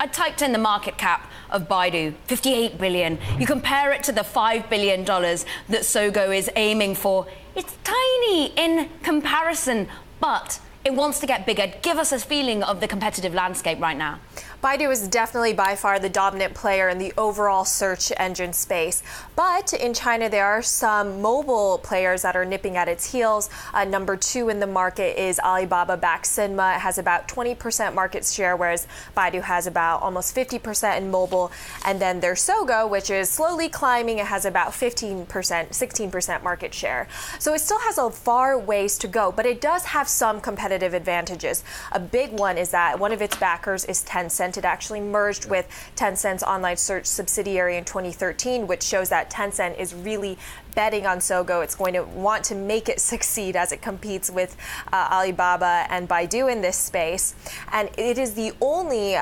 I typed in the market cap of Baidu, 58 billion. You compare it to the $5 billion that Sogou is aiming for. It's tiny in comparison, but it wants to get bigger. Give us a feeling of the competitive landscape right now. Baidu is definitely by far the dominant player in the overall search engine space. But in China, there are some mobile players that are nipping at its heels. Number 2 in the market is Alibaba-backed Sinma. It has about 20% market share, whereas Baidu has about almost 50% in mobile. And then there's Sogou, which is slowly climbing. It has about 15%, 16% market share. So it still has a far ways to go, but it does have some competitive advantages. A big one is that one of its backers is Tencent. It actually merged with Tencent's online search subsidiary in 2013, which shows that Tencent is really betting on Sogou. It's going to want to make it succeed as it competes with Alibaba and Baidu in this space. And it is the only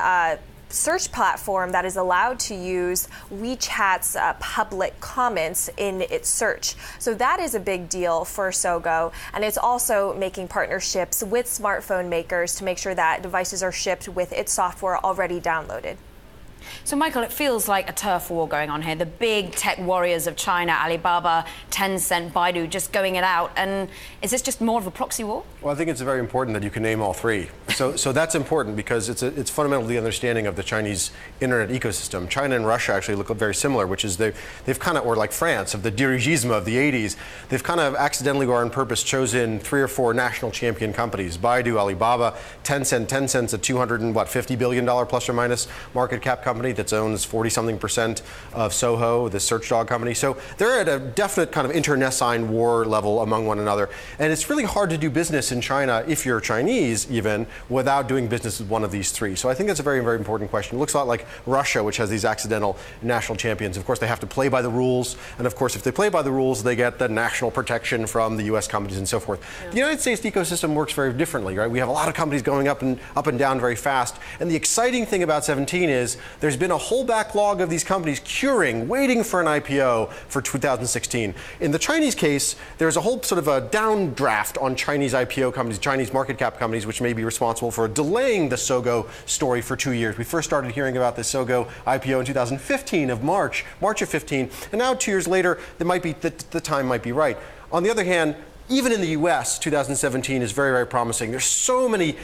search platform that is allowed to use WeChat's public comments in its search. So that is a big deal for Sogou. And it's also making partnerships with smartphone makers to make sure that devices are shipped with its software already downloaded. So, Michael, it feels like a turf war going on here. The big tech warriors of China, Alibaba, Tencent, Baidu, just going it out. And is this just more of a proxy war? Well, I think it's very important that you can name all three. So that's important because it's fundamentally the understanding of the Chinese internet ecosystem. China and Russia actually look very similar, which is they've kind of, or like France, of the dirigisme of the 80s, they've kind of accidentally or on purpose chosen 3 or 4 national champion companies. Baidu, Alibaba, Tencent. Tencent's a $250 billion plus or minus market cap company that owns 40-something% of Soho, the search dog company. So they're at a definite kind of internecine war level among one another. And it's really hard to do business in China, if you're Chinese even, without doing business with one of these three. So I think that's a very, very important question. It looks a lot like Russia, which has these accidental national champions. Of course, they have to play by the rules. And of course, if they play by the rules, they get the national protection from the US companies and so forth. Yeah. The United States ecosystem works very differently, right? We have a lot of companies going up and down very fast. And the exciting thing about 17 is there's been a whole backlog of these companies curing, waiting for an IPO for 2016. In the Chinese case, there's a whole sort of a downdraft on Chinese IPO companies, Chinese market cap companies, which may be responsible for delaying the Sogou story for 2 years. We first started hearing about the Sogou IPO in 2015 of March of 15, and now 2 years later, the time might be right. On the other hand, even in the US, 2017 is very, very promising. There's so many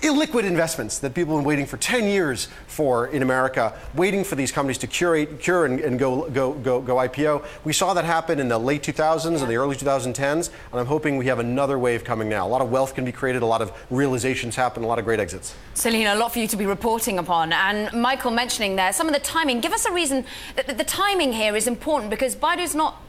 illiquid investments that people have been waiting for 10 years for in America, waiting for these companies to cure and go IPO. We saw that happen in the late 2000s and the early 2010s, and I'm hoping we have another wave coming now. A lot of wealth can be created, a lot of realizations happen, a lot of great exits. Selena, a lot for you to be reporting upon. And Michael mentioning there, some of the timing. Give us a reason that the timing here is important because Baidu's not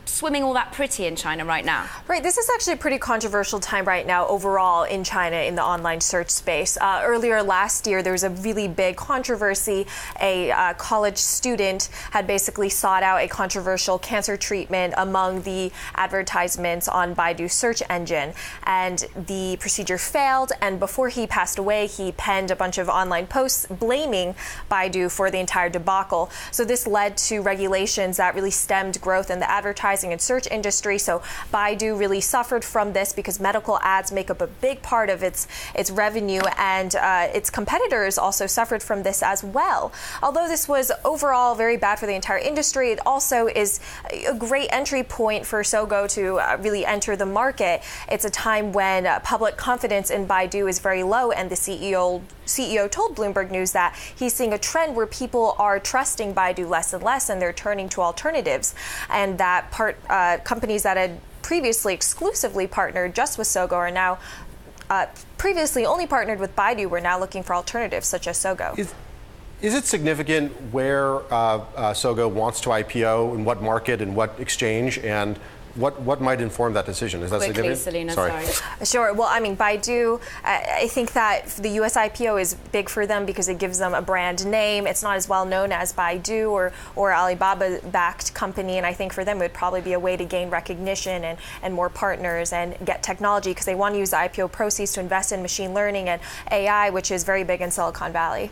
swimming all that pretty in China right now. Right, this is actually a pretty controversial time right now overall in China in the online search space. Earlier last year, there was a really big controversy. A college student had basically sought out a controversial cancer treatment among the advertisements on Baidu's search engine. And the procedure failed, and before he passed away, he penned a bunch of online posts blaming Baidu for the entire debacle. So this led to regulations that really stemmed growth in the advertising and search industry. So Baidu really suffered from this because medical ads make up a big part of its revenue, and its competitors also suffered from this as well. Although this was overall very bad for the entire industry, it also is a great entry point for Sogou to really enter the market. It's a time when public confidence in Baidu is very low, and the CEO told Bloomberg News that he's seeing a trend where people are trusting Baidu less and less, and they're turning to alternatives, and that companies that had previously exclusively partnered just with Sogou are now previously only partnered with Baidu. We're now looking for alternatives such as Sogou. Is it significant where Sogou wants to IPO, in what market, in what exchange, and what might inform that decision? Is that Quickly, significant? Selena, sorry. Sure. Well, I mean, Baidu, I think that the U.S. IPO is big for them because it gives them a brand name. It's not as well known as Baidu or Alibaba-backed company, and I think for them it would probably be a way to gain recognition and more partners and get technology because they want to use the IPO proceeds to invest in machine learning and AI, which is very big in Silicon Valley.